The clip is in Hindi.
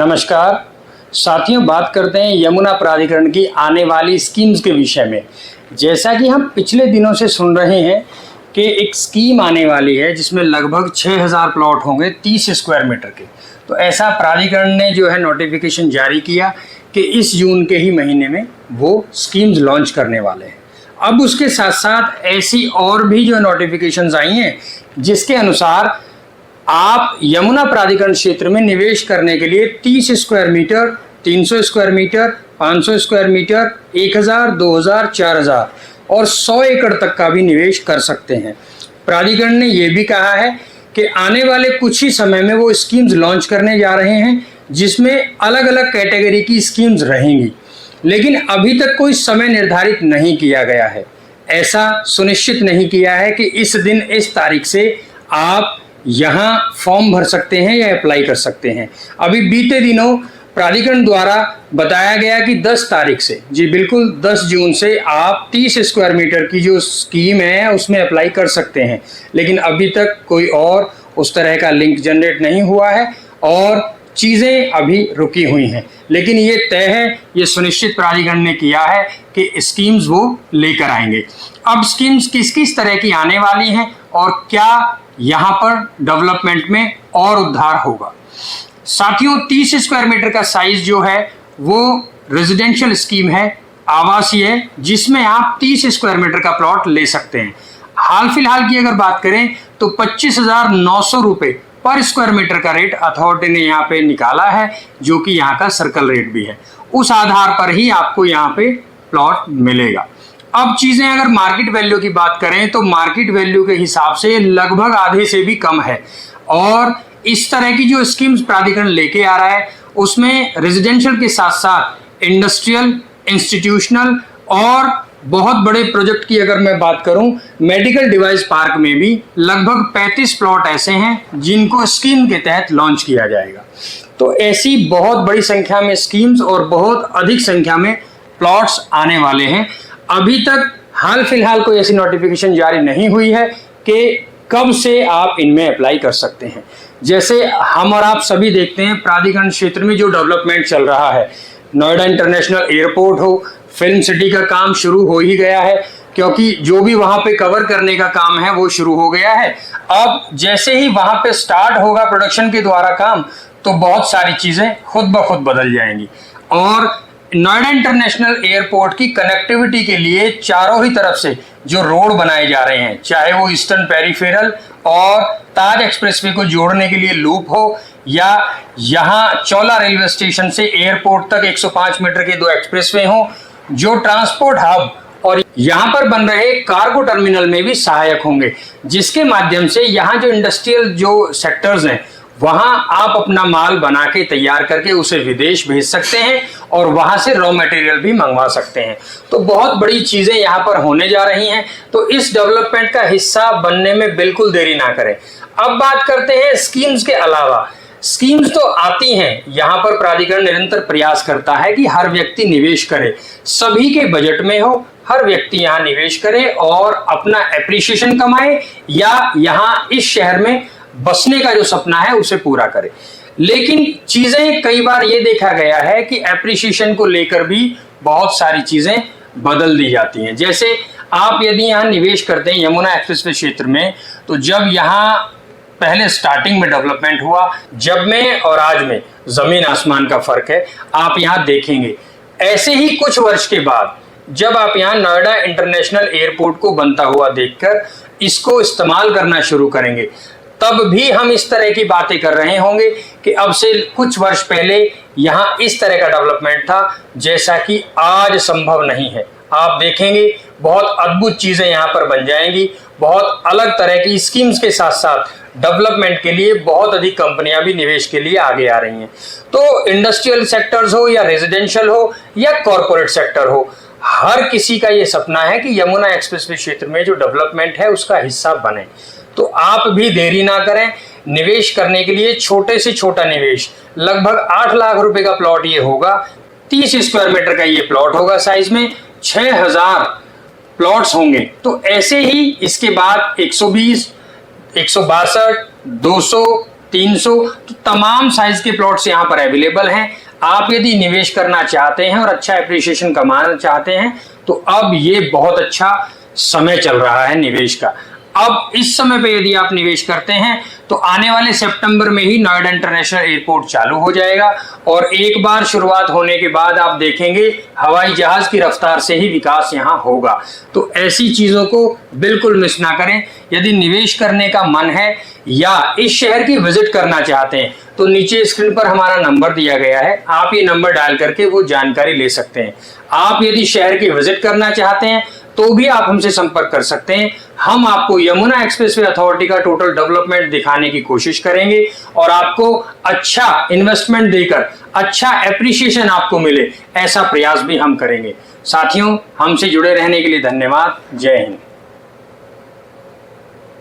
नमस्कार साथियों, बात करते हैं यमुना प्राधिकरण की आने वाली स्कीम्स के विषय में। जैसा कि हम पिछले दिनों से सुन रहे हैं कि एक स्कीम आने वाली है जिसमें लगभग 6000 प्लॉट होंगे 30 स्क्वायर मीटर के। तो ऐसा प्राधिकरण ने जो है नोटिफिकेशन जारी किया कि इस जून के ही महीने में वो स्कीम्स लॉन्च करने वाले हैं। अब उसके साथ साथ ऐसी और भी जो नोटिफिकेशंस आई हैं जिसके अनुसार आप यमुना प्राधिकरण क्षेत्र में निवेश करने के लिए 30 square metre, 300 square metre, 500 square metre, 1000, 2000, 4000 और 100 एकड़ तक का भी निवेश कर सकते हैं। प्राधिकरण ने यह भी कहा है कि आने वाले कुछ ही समय में वो स्कीम्स लॉन्च करने जा रहे हैं जिसमें अलग अलग कैटेगरी की स्कीम्स रहेंगी, लेकिन अभी तक कोई समय निर्धारित नहीं किया गया है। ऐसा सुनिश्चित नहीं किया है कि इस दिन इस तारीख से आप यहाँ फॉर्म भर सकते हैं या अप्लाई कर सकते हैं। अभी बीते दिनों प्राधिकरण द्वारा बताया गया कि 10 तारीख से, जी बिल्कुल 10 जून से आप 30 स्क्वायर मीटर की जो स्कीम है उसमें अप्लाई कर सकते हैं, लेकिन अभी तक कोई और उस तरह का लिंक जनरेट नहीं हुआ है और चीज़ें अभी रुकी हुई हैं। लेकिन ये तय है, ये सुनिश्चित प्राधिकरण ने किया है कि स्कीम्स वो लेकर आएंगे। अब स्कीम्स किस किस तरह की आने वाली हैं और क्या यहाँ पर डेवलपमेंट में और उद्धार होगा। साथियों, 30 स्क्वायर मीटर का साइज जो है वो रेजिडेंशियल स्कीम है, आवासीय है, जिसमें आप 30 स्क्वायर मीटर का प्लॉट ले सकते हैं। हाल फिलहाल की अगर बात करें तो 25,900 रुपये पर स्क्वायर मीटर का रेट अथॉरिटी ने यहाँ पे निकाला है, जो कि यहाँ का सर्कल रेट भी है। उस आधार पर ही आपको यहाँ पे प्लॉट मिलेगा। अब चीज़ें अगर मार्केट वैल्यू की बात करें तो मार्केट वैल्यू के हिसाब से लगभग आधे से भी कम है और इस तरह की जो स्कीम्स प्राधिकरण लेके आ रहा है उसमें रेजिडेंशियल के साथ साथ इंडस्ट्रियल, इंस्टीट्यूशनल और बहुत बड़े प्रोजेक्ट की अगर मैं बात करूं, मेडिकल डिवाइस पार्क में भी लगभग 35 प्लॉट ऐसे हैं जिनको स्कीम के तहत लॉन्च किया जाएगा। तो ऐसी बहुत बड़ी संख्या में स्कीम्स और बहुत अधिक संख्या में प्लॉट्स आने वाले हैं। अभी तक हाल फिलहाल कोई ऐसी नोटिफिकेशन जारी नहीं हुई है कि कब से आप इनमें अप्लाई कर सकते हैं। जैसे हम और आप सभी देखते हैं प्राधिकरण क्षेत्र में जो डेवलपमेंट चल रहा है, नोएडा इंटरनेशनल एयरपोर्ट हो, फिल्म सिटी का काम शुरू हो ही गया है, क्योंकि जो भी वहां पे कवर करने का काम है वो शुरू हो गया है। अब जैसे ही वहां पे स्टार्ट होगा प्रोडक्शन के द्वारा काम, तो बहुत सारी चीजें खुद ब खुद बदल जाएंगी। और नोएडा इंटरनेशनल एयरपोर्ट की कनेक्टिविटी के लिए चारों ही तरफ से जो रोड बनाए जा रहे हैं, चाहे वो ईस्टर्न पेरिफेरल और ताज एक्सप्रेसवे को जोड़ने के लिए लूप हो, या यहाँ चौला रेलवे स्टेशन से एयरपोर्ट तक 105 मीटर के 2 एक्सप्रेसवे हों, जो ट्रांसपोर्ट हब और यहाँ पर बन रहे कार्गो टर्मिनल में भी सहायक होंगे, जिसके माध्यम से यहाँ जो इंडस्ट्रियल जो सेक्टर्स हैं वहां आप अपना माल बना के तैयार करके उसे विदेश भेज सकते हैं और वहां से रॉ मटेरियल भी मंगवा सकते हैं। तो बहुत बड़ी चीजें यहाँ पर होने जा रही हैं, तो इस डेवलपमेंट का हिस्सा बनने में बिल्कुल देरी ना करें। अब बात करते हैं स्कीम्स के अलावा। स्कीम्स तो आती हैं, यहाँ पर प्राधिकरण निरंतर प्रयास करता है कि हर व्यक्ति निवेश करे, सभी के बजट में हो, हर व्यक्ति यहाँ निवेश करे और अपना एप्रिसिएशन कमाए या यहाँ इस शहर में बसने का जो सपना है उसे पूरा करे। लेकिन चीजें कई बार ये देखा गया है कि एप्रिसिएशन को लेकर भी बहुत सारी चीजें बदल दी जाती हैं। जैसे आप यदि यहाँ निवेश करते हैं यमुना एक्सप्रेसवे क्षेत्र में, तो जब यहाँ पहले स्टार्टिंग में डेवलपमेंट हुआ, जब में और आज में जमीन आसमान का फर्क है, आप यहाँ देखेंगे। ऐसे ही कुछ वर्ष के बाद जब आप यहाँ नोएडा इंटरनेशनल एयरपोर्ट को बनता हुआ देखकर इसको इस्तेमाल करना शुरू करेंगे, तब भी हम इस तरह की बातें कर रहे होंगे कि अब से कुछ वर्ष पहले यहाँ इस तरह का डेवलपमेंट था, जैसा कि आज संभव नहीं है। आप देखेंगे बहुत अद्भुत चीजें यहाँ पर बन जाएंगी। बहुत अलग तरह की स्कीम्स के साथ साथ डेवलपमेंट के लिए बहुत अधिक कंपनियां भी निवेश के लिए आगे आ रही हैं। तो इंडस्ट्रियल सेक्टर्स हो या रेजिडेंशियल हो या कॉरपोरेट सेक्टर हो, हर किसी का ये सपना है कि यमुना एक्सप्रेसवे क्षेत्र में जो डेवलपमेंट है उसका हिस्सा बने। तो आप भी देरी ना करें। निवेश करने के लिए छोटे से छोटा निवेश लगभग 8 लाख रुपए का प्लॉट ये होगा। 30 स्क्वायर मीटर का ये प्लॉट होगा साइज में, 6000 प्लॉट्स होंगे। तो ऐसे ही इसके बाद 120, 162, 200, 300, तो तमाम साइज के प्लॉट्स यहाँ पर अवेलेबल हैं। आप यदि निवेश करना चाहते हैं और अच्छा एप्रिसिएशन कमाना चाहते हैं तो अब ये बहुत अच्छा समय चल रहा है निवेश का। अब इस समय पे यदि आप निवेश करते हैं तो आने वाले सितंबर में ही नोएडा इंटरनेशनल एयरपोर्ट चालू हो जाएगा और एक बार शुरुआत होने के बाद आप देखेंगे हवाई जहाज की रफ्तार से ही विकास यहाँ होगा। तो ऐसी चीजों को बिल्कुल मिस ना करें। यदि निवेश करने का मन है या इस शहर की विजिट करना चाहते हैं तो नीचे स्क्रीन पर हमारा नंबर दिया गया है, आप ये नंबर डायल करके वो जानकारी ले सकते हैं। आप यदि शहर की विजिट करना चाहते हैं तो भी आप हमसे संपर्क कर सकते हैं। हम आपको यमुना एक्सप्रेसवे अथॉरिटी का टोटल डेवलपमेंट दिखाने की कोशिश करेंगे और आपको अच्छा इन्वेस्टमेंट देकर अच्छा एप्रिसिएशन आपको मिले, ऐसा प्रयास भी हम करेंगे। साथियों, हमसे जुड़े रहने के लिए धन्यवाद। जय हिंद।